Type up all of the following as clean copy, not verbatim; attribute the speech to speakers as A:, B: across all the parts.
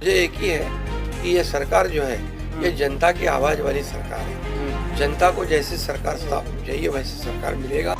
A: मुझे एक ही है कि ये सरकार जो है ये जनता की आवाज वाली सरकार है। जनता को जैसे सरकार चाहिए वैसे सरकार मिलेगा।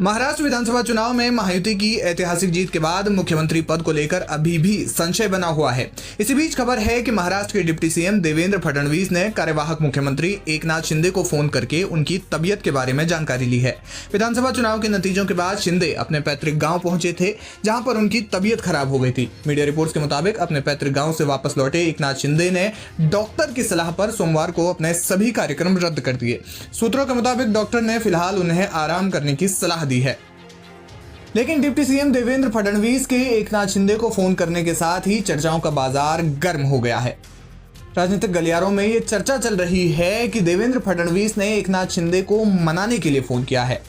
B: महाराष्ट्र विधानसभा चुनाव में महायुति की ऐतिहासिक जीत के बाद मुख्यमंत्री पद को लेकर अभी भी संशय बना हुआ है। इसी बीच खबर है कि महाराष्ट्र के डिप्टी सीएम देवेंद्र फडणवीस ने कार्यवाहक मुख्यमंत्री एकनाथ शिंदे को फोन करके उनकी तबीयत के बारे में जानकारी ली है। विधानसभा चुनाव के नतीजों के बाद शिंदे अपने पैतृक गाँव पहुंचे थे, जहाँ पर उनकी तबीयत खराब हो गई थी। मीडिया रिपोर्ट्स के मुताबिक अपने पैतृक गाँव से वापस लौटे एकनाथ शिंदे ने डॉक्टर की सलाह पर सोमवार को अपने सभी कार्यक्रम रद्द कर दिए। सूत्रों के मुताबिक डॉक्टर ने फिलहाल उन्हें आराम करने की सलाह दी है। लेकिन डिप्टी सीएम देवेंद्र फडणवीस के एकनाथ शिंदे को फोन करने के साथ ही चर्चाओं का बाजार गर्म हो गया है। राजनीतिक गलियारों में ये चर्चा चल रही है कि देवेंद्र फडणवीस ने एकनाथ शिंदे को मनाने के लिए फोन किया है।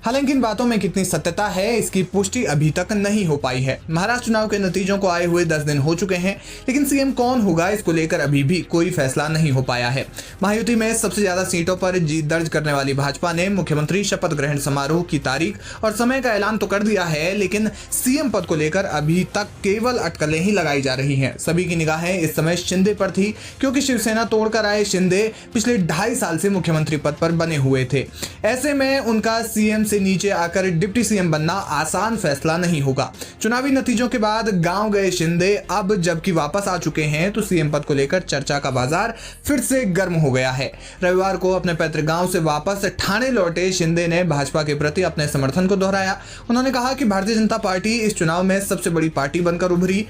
B: हालांकि इन बातों में कितनी सत्यता है इसकी पुष्टि अभी तक नहीं हो पाई है। महाराष्ट्र चुनाव के नतीजों को आए हुए 10 दिन हो चुके हैं, लेकिन सीएम कौन होगा इसको लेकर अभी भी कोई फैसला नहीं हो पाया है। महायुति में सबसे ज्यादा सीटों पर जीत दर्ज करने वाली भाजपा ने मुख्यमंत्री शपथ ग्रहण समारोह की तारीख और समय का ऐलान तो कर दिया है, लेकिन सीएम पद को लेकर अभी तक केवल अटकलें ही लगाई जा रही हैं। सभी की निगाहें इस समय शिंदे पर थी, क्योंकि शिवसेना तोड़कर आए शिंदे पिछले 2.5 साल से मुख्यमंत्री पद पर बने हुए थे। ऐसे में उनका सीएम से नीचे आकर डिप्टी सीएम बनना आसान फैसला नहीं होगा। चुनावी नतीजों के बाद गांव गए शिंदे अब जबकि वापस आ चुके हैं तो सीएम पद को लेकर चर्चा का बाजार फिर से गर्म हो गया है। रविवार को अपने पैतृक गांव से वापस ठाणे लौटे शिंदे ने भाजपा के प्रति अपने समर्थन को दोहराया। उन्होंने कहा कि भारतीय जनता पार्टी इस चुनाव में सबसे बड़ी पार्टी बनकर उभरी।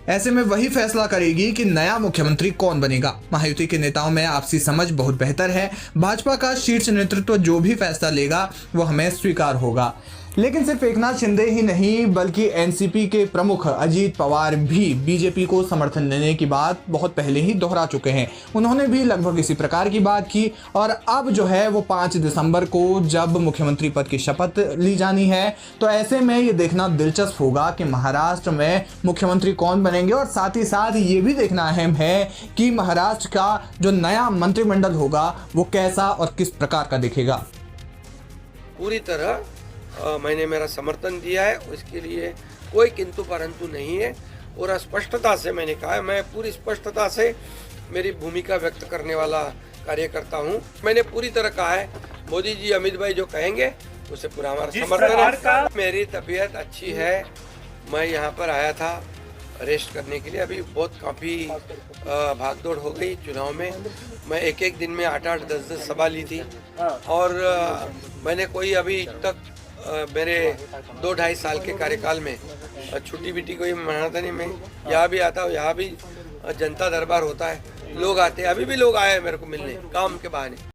B: ऐसे में वही फैसला करेगी कि नया मुख्यमंत्री कौन बनेगा। महायुति के नेताओं में आपसी समझ बहुत बेहतर है। भाजपा का शीर्ष नेतृत्व जो भी फैसला लेगा वो हमें स्वीकार होगा। लेकिन सिर्फ एकनाथ शिंदे ही नहीं बल्कि एनसीपी के प्रमुख अजीत पवार भी बीजेपी को समर्थन देने की बात बहुत पहले ही दोहरा चुके हैं। उन्होंने भी लगभग इसी प्रकार की बात की और अब जो है वो 5 दिसंबर को जब मुख्यमंत्री पद की शपथ ली जानी है, तो ऐसे में ये देखना दिलचस्प होगा कि महाराष्ट्र में मुख्यमंत्री कौन बनेंगे और साथ ही साथ ये भी देखना अहम है कि महाराष्ट्र का जो नया मंत्रिमंडल होगा वो कैसा और किस प्रकार का दिखेगा।
A: पूरी तरह मैंने मेरा समर्थन दिया है, उसके लिए कोई किंतु परंतु नहीं है और स्पष्टता से मैंने कहा है, मैं पूरी स्पष्टता से मेरी भूमिका व्यक्त करने वाला कार्यकर्ता हूं। मैंने पूरी तरह कहा है मोदी जी अमित भाई जो कहेंगे उसे पूरा हमारा समर्थन है। मेरी तबीयत अच्छी है, मैं यहाँ पर आया था रेस्ट करने के लिए। अभी बहुत काफ़ी भागदौड़ हो गई चुनाव में। मैं एक दिन में 8-8, 10-10 सभा ली थी और मैंने कोई अभी तक मेरे 2-2.5 साल के कार्यकाल में छुट्टी बिट्टी कोई मनाता नहीं। मैं यहाँ भी आता हूँ, यहाँ भी जनता दरबार होता है, लोग आते हैं, अभी भी लोग आए हैं मेरे को मिलने काम के बहाने।